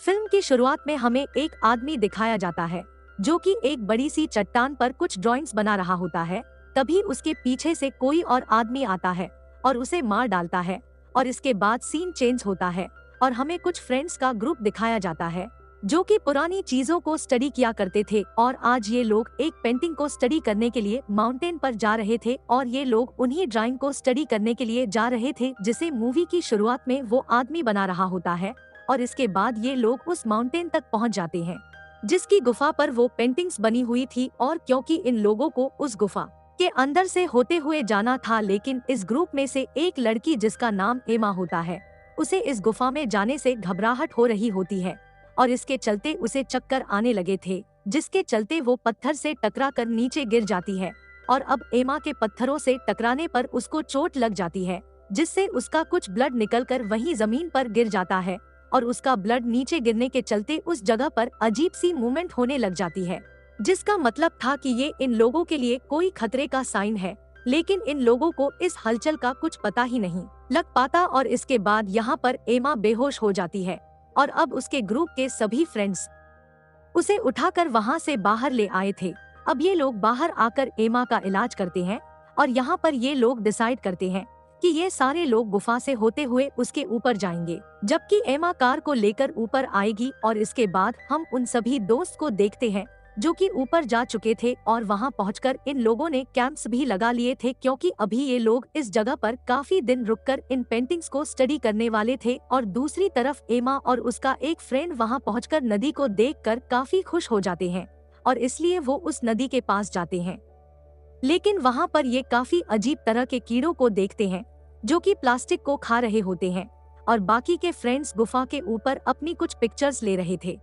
Film की शुरुआत में हमें एक आदमी दिखाया जाता है जो कि एक बड़ी सी चट्टान पर कुछ ड्राइंग्स बना रहा होता है। तभी उसके पीछे से कोई और आदमी आता है और उसे मार डालता है और इसके बाद सीन चेंज होता है और हमें कुछ फ्रेंड्स का ग्रुप दिखाया जाता है जो कि पुरानी चीजों को स्टडी किया करते थे और आज ये लोग एक पेंटिंग को स्टडी करने के लिए माउंटेन पर जा रहे थे और ये लोग उन्हीं ड्राइंग को स्टडी करने के लिए जा रहे थे जिसे मूवी की शुरुआत में वो आदमी बना रहा होता है। और इसके बाद ये लोग उस माउंटेन तक पहुंच जाते हैं जिसकी गुफा पर वो पेंटिंग्स बनी हुई थी और क्योंकि इन लोगों को उस गुफा के अंदर से होते हुए जाना था, लेकिन इस ग्रुप में से एक लड़की जिसका नाम एमा होता है उसे इस गुफा में जाने से घबराहट हो रही होती है और इसके चलते उसे चक्कर आने लगे थे जिसके चलते वो पत्थर से टकरा कर नीचे गिर जाती है और अब एमा के पत्थरों से टकराने पर उसको चोट लग जाती है जिससे उसका कुछ ब्लड निकलकर वहीं जमीन पर गिर जाता है और उसका ब्लड नीचे गिरने के चलते उस जगह पर अजीब सी मूवमेंट होने लग जाती है जिसका मतलब था कि ये इन लोगों के लिए कोई खतरे का साइन है, लेकिन इन लोगों को इस हलचल का कुछ पता ही नहीं लग पाता और इसके बाद यहाँ पर एमा बेहोश हो जाती है और अब उसके ग्रुप के सभी फ्रेंड्स उसे उठाकर वहाँ से बाहर ले आए थे। अब ये लोग बाहर आकर एमा का इलाज करते हैं और यहाँ पर ये लोग डिसाइड करते हैं कि ये सारे लोग गुफा से होते हुए उसके ऊपर जाएंगे, जबकि एमा कार को लेकर ऊपर आएगी और इसके बाद हम उन सभी दोस्त को देखते हैं जो कि ऊपर जा चुके थे और वहां पहुंचकर इन लोगों ने कैंप्स भी लगा लिए थे क्योंकि अभी ये लोग इस जगह पर काफी दिन रुककर इन पेंटिंग्स को स्टडी करने वाले थे। और दूसरी तरफ एमा और उसका एक फ्रेंड वहां पहुंचकर नदी को देखकर काफी खुश हो जाते हैं और इसलिए वो उस नदी के पास जाते हैं, लेकिन वहां पर ये काफी अजीब तरह के कीड़ों को देखते हैं जो कि प्लास्टिक को खा रहे होते हैं और बाकी के फ्रेंड्स गुफा के ऊपर अपनी कुछ पिक्चर्स ले रहे थे।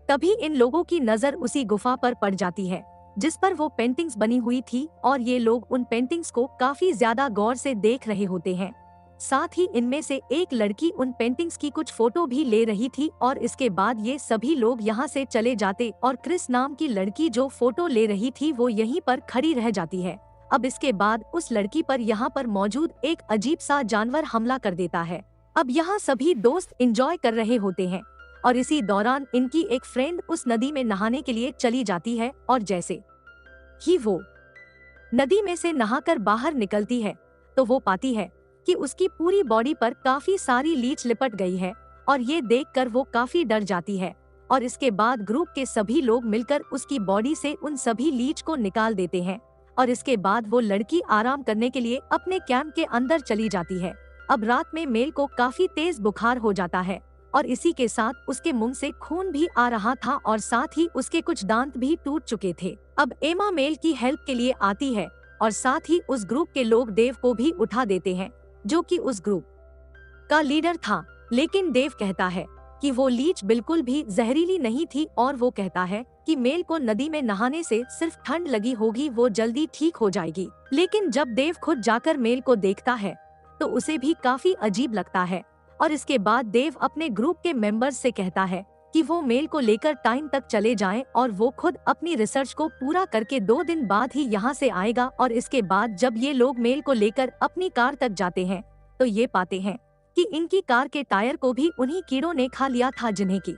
तभी इन लोगों की नजर उसी गुफा पर पड़ जाती है जिस पर वो पेंटिंग्स बनी हुई थी और ये लोग उन पेंटिंग्स को काफी ज्यादा गौर से देख रहे होते हैं। साथ ही इनमें से एक लड़की उन पेंटिंग्स की कुछ फोटो भी ले रही थी और इसके बाद ये सभी लोग यहाँ से चले जाते और क्रिस नाम की लड़की जो फोटो ले रही थी वो यहीं पर खड़ी रह जाती है। अब इसके बाद उस लड़की पर यहाँ पर मौजूद एक अजीब सा जानवर हमला कर देता है। अब यहाँ सभी दोस्त एंजॉय कर रहे होते हैं और इसी दौरान इनकी एक फ्रेंड उस नदी में नहाने के लिए चली जाती है और जैसे ही वो नदी में से नहाकर बाहर निकलती है तो वो पाती है कि उसकी पूरी बॉडी पर काफी सारी लीच लिपट गई है और ये देखकर वो काफी डर जाती है और इसके बाद ग्रुप के सभी लोग मिलकर उसकी बॉडी से उन सभी लीच को निकाल देते हैं और इसके बाद वो लड़की आराम करने के लिए अपने कैंप के अंदर चली जाती है। अब रात में मेल को काफी तेज बुखार हो जाता है और इसी के साथ उसके मुंह से खून भी आ रहा था और साथ ही उसके कुछ दांत भी टूट चुके थे। अब एमा मेल की हेल्प के लिए आती है और साथ ही उस ग्रुप के लोग देव को भी उठा देते हैं जो कि उस ग्रुप का लीडर था, लेकिन देव कहता है कि वो लीच बिल्कुल भी जहरीली नहीं थी और वो कहता है कि मेल को नदी में नहाने से सिर्फ ठंड लगी होगी, वो जल्दी ठीक हो जाएगी। लेकिन जब देव खुद जाकर मेल को देखता है तो उसे भी काफी अजीब लगता है और इसके बाद देव अपने ग्रुप के मेंबर्स से कहता है कि वो मेल को लेकर टाइम तक चले जाएं और वो खुद अपनी रिसर्च को पूरा करके 2 दिन बाद ही यहाँ से आएगा। और इसके बाद जब ये लोग मेल को लेकर अपनी कार तक जाते हैं तो ये पाते हैं कि इनकी कार के टायर को भी उन्हीं कीड़ों ने खा लिया था जिन्हें की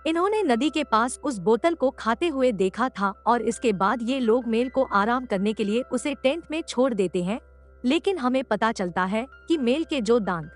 इन्होंने नदी के पास उस बोतल को खाते हुए देखा था। और इसके बाद ये लोग मेल को आराम करने के लिए उसे टेंट में छोड़ देते हैं, लेकिन हमें पता चलता है कि मेल के जो दांत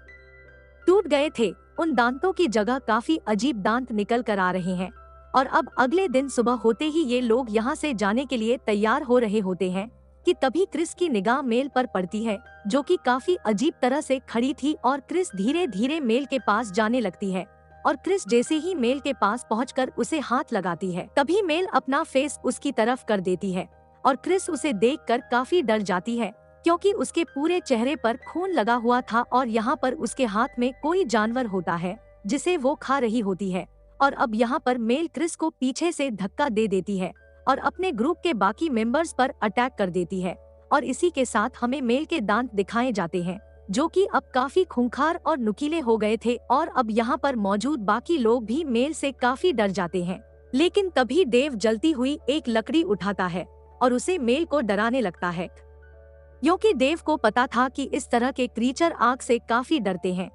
टूट गए थे उन दांतों की जगह काफी अजीब दांत निकल कर आ रहे हैं। और अब अगले दिन सुबह होते ही ये लोग यहाँ से जाने के लिए तैयार हो रहे होते हैं कि तभी क्रिस की निगाह मेल पर पड़ती है जो कि काफी अजीब तरह से खड़ी थी और क्रिस धीरे धीरे मेल के पास जाने लगती है और क्रिस जैसे ही मेल के पास पहुंचकर उसे हाथ लगाती है तभी मेल अपना फेस उसकी तरफ कर देती है और क्रिस उसे देखकर काफी डर जाती है क्योंकि उसके पूरे चेहरे पर खून लगा हुआ था और यहाँ पर उसके हाथ में कोई जानवर होता है जिसे वो खा रही होती है। और अब यहाँ पर मेल क्रिस को पीछे से धक्का दे देती है और अपने ग्रुप के बाकी मेंबर्स पर अटैक कर देती है और इसी के साथ हमें मेल के दांत दिखाए जाते हैं जो कि अब काफी खूंखार और नुकीले हो गए थे। और अब यहाँ पर मौजूद बाकी लोग भी मेल से काफी डर जाते हैं, लेकिन तभी देव जलती हुई एक लकड़ी उठाता है और उसे मेल को डराने लगता है क्योंकि देव को पता था कि इस तरह के क्रीचर आग से काफी डरते हैं।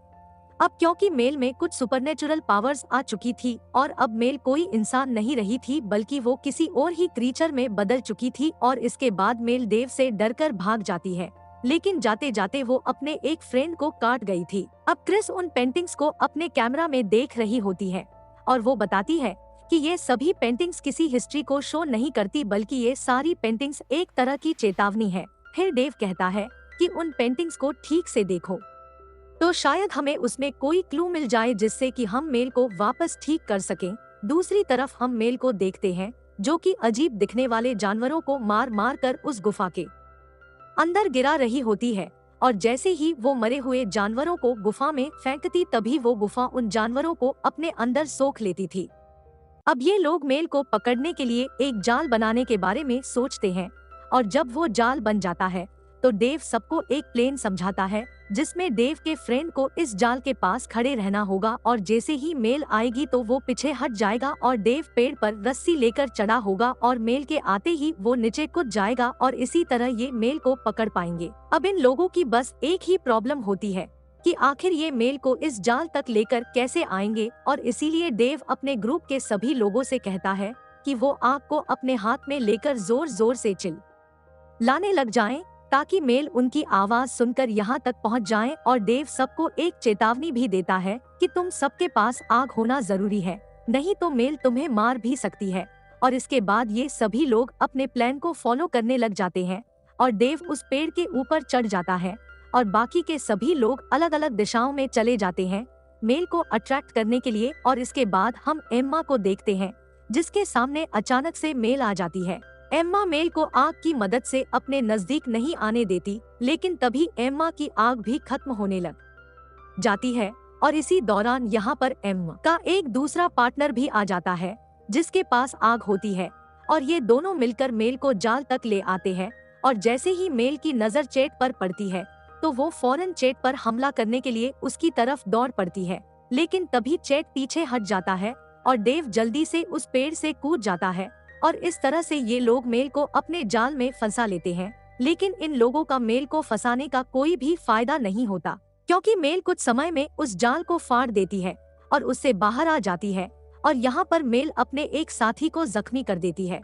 अब क्योंकि मेल में कुछ सुपरनेचुरल पावर्स आ चुकी थी और अब मेल कोई इंसान नहीं रही थी बल्कि वो किसी और ही क्रीचर में बदल चुकी थी और इसके बाद मेल देव से डरकर भाग जाती है, लेकिन जाते जाते वो अपने एक फ्रेंड को काट गई थी। अब क्रिस उन पेंटिंग्स को अपने कैमरा में देख रही होती है और वो बताती है कि ये सभी पेंटिंग्स किसी हिस्ट्री को शो नहीं करती बल्कि ये सारी पेंटिंग्स एक तरह की चेतावनी है। फिर डेव कहता है कि उन पेंटिंग्स को ठीक से देखो तो शायद हमें उसमें कोई क्लू मिल जाए जिससे कि हम मेल को वापस ठीक कर सकें। दूसरी तरफ हम मेल को देखते हैं जो कि अजीब दिखने वाले जानवरों को मार मार कर उस गुफा के अंदर गिरा रही होती है और जैसे ही वो मरे हुए जानवरों को गुफा में फेंकती तभी वो गुफा उन जानवरों को अपने अंदर सोख लेती थी। अब ये लोग मेल को पकड़ने के लिए एक जाल बनाने के बारे में सोचते हैं और जब वो जाल बन जाता है तो डेव सबको एक प्लान समझाता है जिसमें डेव के फ्रेंड को इस जाल के पास खड़े रहना होगा और जैसे ही मेल आएगी तो वो पीछे हट जाएगा और डेव पेड़ पर रस्सी लेकर चढ़ा होगा और मेल के आते ही वो नीचे कूद जाएगा और इसी तरह ये मेल को पकड़ पाएंगे। अब इन लोगों की बस एक ही प्रॉब्लम होती है कि आखिर ये मेल को इस जाल तक लेकर कैसे आएंगे और इसीलिए डेव अपने ग्रुप के सभी लोगों से कहता है कि वो आग को अपने हाथ में लेकर जोर जोर से चिल्लाने लग जाएं ताकि मेल उनकी आवाज सुनकर यहाँ तक पहुँच जाएं और डेव सबको एक चेतावनी भी देता है कि तुम सबके पास आग होना जरूरी है, नहीं तो मेल तुम्हें मार भी सकती है। और इसके बाद ये सभी लोग अपने प्लान को फॉलो करने लग जाते हैं और डेव उस पेड़ के ऊपर चढ़ जाता है और बाकी के सभी लोग अलग अलग दिशाओं में चले जाते हैं मेल को अट्रैक्ट करने के लिए। और इसके बाद हम एम्मा को देखते हैं जिसके सामने अचानक से मेल आ जाती है। एम्मा मेल को आग की मदद से अपने नजदीक नहीं आने देती, लेकिन तभी एम्मा की आग भी खत्म होने लग जाती है और इसी दौरान यहाँ पर एम्मा का एक दूसरा पार्टनर भी आ जाता है जिसके पास आग होती है और ये दोनों मिलकर मेल को जाल तक ले आते हैं। और जैसे ही मेल की नजर चेट पर पड़ती है तो वो फौरन चेट पर हमला करने के लिए उसकी तरफ दौड़ पड़ती है, लेकिन तभी चेट पीछे हट जाता है और डेव जल्दी से उस पेड़ से कूद जाता है और इस तरह से ये लोग मेल को अपने जाल में फंसा लेते हैं। लेकिन इन लोगों का मेल को फंसाने का कोई भी फायदा नहीं होता क्योंकि मेल कुछ समय में उस जाल को फाड़ देती है और उससे बाहर आ जाती है और यहाँ पर मेल अपने एक साथी को जख्मी कर देती है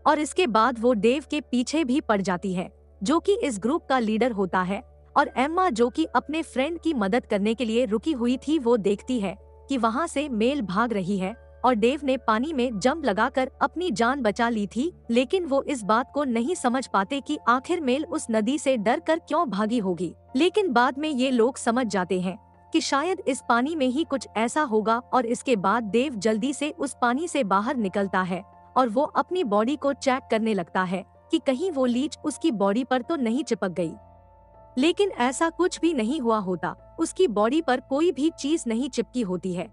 और इसके बाद वो डेव के पीछे भी पड़ जाती है जो कि इस ग्रुप का लीडर होता है। और एम्मा जो कि अपने फ्रेंड की मदद करने के लिए रुकी हुई थी वो देखती है कि वहाँ से मेल भाग रही है और डेव ने पानी में जंप लगाकर अपनी जान बचा ली थी, लेकिन वो इस बात को नहीं समझ पाते कि आखिर मेल उस नदी से डर कर क्यों भागी होगी। लेकिन बाद में ये लोग समझ जाते हैं कि शायद इस पानी में ही कुछ ऐसा होगा और इसके बाद डेव जल्दी से उस पानी से बाहर निकलता है और वो अपनी बॉडी को चेक करने लगता है कि कहीं वो लीच उसकी बॉडी पर तो नहीं चिपक गई। लेकिन ऐसा कुछ भी नहीं हुआ होता, उसकी बॉडी पर कोई भी चीज नहीं चिपकी होती है।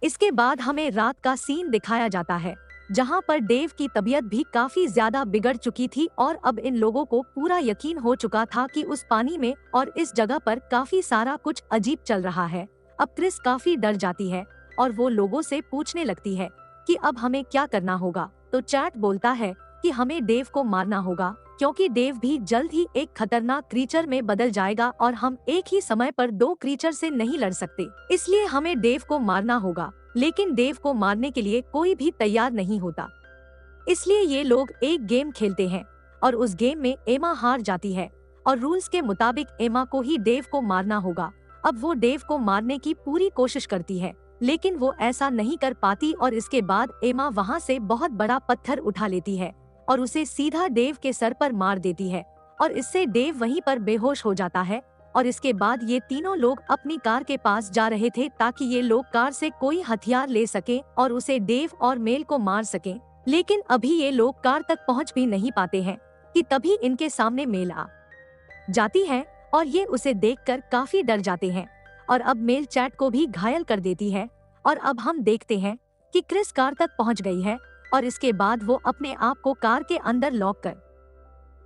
इसके बाद हमें रात का सीन दिखाया जाता है जहां पर डेव की तबीयत भी काफी ज्यादा बिगड़ चुकी थी और अब इन लोगों को पूरा यकीन हो चुका था कि उस पानी में और इस जगह पर काफी सारा कुछ अजीब चल रहा है। अब क्रिस काफी डर जाती है और वो लोगों से पूछने लगती है कि अब हमें क्या करना होगा। तो चैट बोलता है कि हमें डेव को मारना होगा क्योंकि डेव भी जल्द ही एक खतरनाक क्रीचर में बदल जाएगा और हम एक ही समय पर दो क्रीचर से नहीं लड़ सकते, इसलिए हमें डेव को मारना होगा। लेकिन डेव को मारने के लिए कोई भी तैयार नहीं होता, इसलिए ये लोग एक गेम खेलते हैं और उस गेम में एमा हार जाती है और रूल्स के मुताबिक एमा को ही डेव को मारना होगा। अब वो डेव को मारने की पूरी कोशिश करती है लेकिन वो ऐसा नहीं कर पाती और इसके बाद एमा वहाँ से बहुत बड़ा पत्थर उठा लेती है और उसे सीधा डेव के सर पर मार देती है और इससे डेव वहीं पर बेहोश हो जाता है। और इसके बाद ये तीनों लोग अपनी कार के पास जा रहे थे ताकि ये लोग कार से कोई हथियार ले सके और उसे डेव और मेल को मार सके। लेकिन अभी ये लोग कार तक पहुंच भी नहीं पाते हैं कि तभी इनके सामने मेल आ जाती है और ये उसे देखकर काफी डर जाते हैं और अब मेल चैट को भी घायल कर देती है। और अब हम देखते हैं कि क्रिस कार तक पहुंच गई है और इसके बाद वो अपने आप को कार के अंदर लॉक कर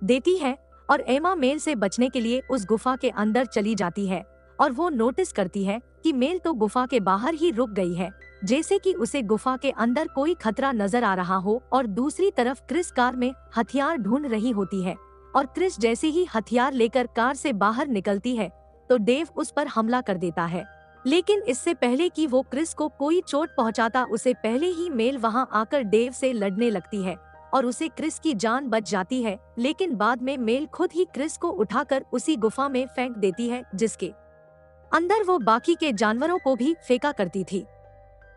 देती है और एमा मेल से बचने के लिए उस गुफा के अंदर चली जाती है और वो नोटिस करती है कि मेल तो गुफा के बाहर ही रुक गई है, जैसे कि उसे गुफा के अंदर कोई खतरा नजर आ रहा हो। और दूसरी तरफ क्रिस कार में हथियार ढूंढ रही होती है और क्रिस जैसे ही हथियार लेकर कार से बाहर निकलती है तो डेव उस पर हमला कर देता है लेकिन इससे पहले कि वो क्रिस को कोई चोट पहुंचाता, उसे पहले ही मेल वहां आकर डेव से लड़ने लगती है और उसे क्रिस की जान बच जाती है। लेकिन बाद में मेल खुद ही क्रिस को उठाकर उसी गुफा में फेंक देती है जिसके अंदर वो बाकी के जानवरों को भी फेंका करती थी।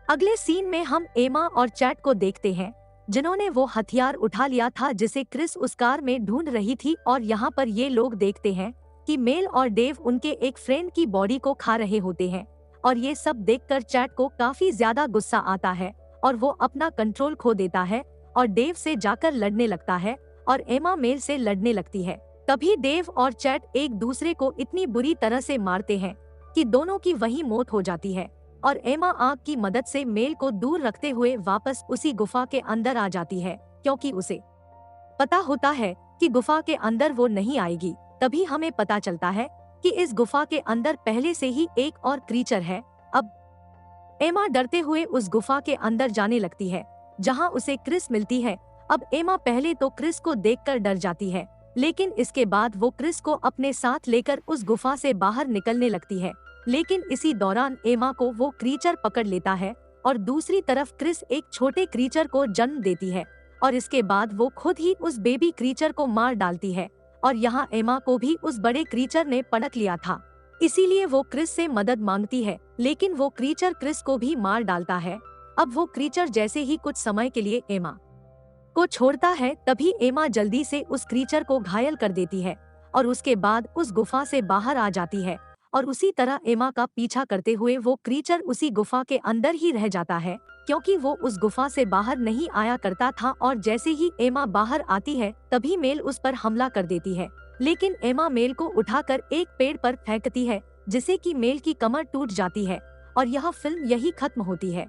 अगले सीन में हम एमा और चैट को देखते हैं, जिन्होंने वो हथियार उठा लिया था जिसे क्रिस उस कार में ढूंढ रही थी। और यहाँ पर ये लोग देखते हैं कि मेल और डेव उनके एक फ्रेंड की बॉडी को खा रहे होते हैं। और ये सब देखकर चैट को काफी ज्यादा गुस्सा आता है और वो अपना कंट्रोल खो देता है और डेव से जाकर लड़ने लगता है और एमा मेल से लड़ने लगती है। तभी डेव और चैट एक दूसरे को इतनी बुरी तरह से मारते हैं कि दोनों की वहीं मौत हो जाती है और एमा आग की मदद से मेल को दूर रखते हुए वापस उसी गुफा के अंदर आ जाती है, क्योंकि उसे पता होता है कि गुफा के अंदर वो नहीं आएगी। तभी हमें पता चलता है कि इस गुफा के अंदर पहले से ही एक और क्रीचर है। अब एमा डरते हुए उस गुफा के अंदर जाने लगती है जहां उसे क्रिस मिलती है। अब एमा पहले तो क्रिस को देखकर डर जाती है, लेकिन इसके बाद वो क्रिस को अपने साथ लेकर उस गुफा से बाहर निकलने लगती है। लेकिन इसी दौरान एमा को वो क्रीचर पकड़ लेता है और दूसरी तरफ क्रिस एक छोटे क्रीचर को जन्म देती है और इसके बाद वो खुद ही उस बेबी क्रीचर को मार डालती है। और यहाँ एमा को भी उस बड़े क्रीचर ने पनक लिया था, इसीलिए वो क्रिस से मदद मांगती है, लेकिन वो क्रीचर क्रिस को भी मार डालता है। अब वो क्रीचर जैसे ही कुछ समय के लिए एमा को छोड़ता है, तभी एमा जल्दी से उस क्रीचर को घायल कर देती है और उसके बाद उस गुफा से बाहर आ जाती है। और उसी तरह एमा का पीछा करते हुए वो क्रीचर उसी गुफा के अंदर ही रह जाता है, क्योंकि वो उस गुफा से बाहर नहीं आया करता था। और जैसे ही एमा बाहर आती है तभी मेल उस पर हमला कर देती है, लेकिन एमा मेल को उठाकर एक पेड़ पर फेंकती है, जिससे कि मेल की कमर टूट जाती है और यह फिल्म यही खत्म होती है।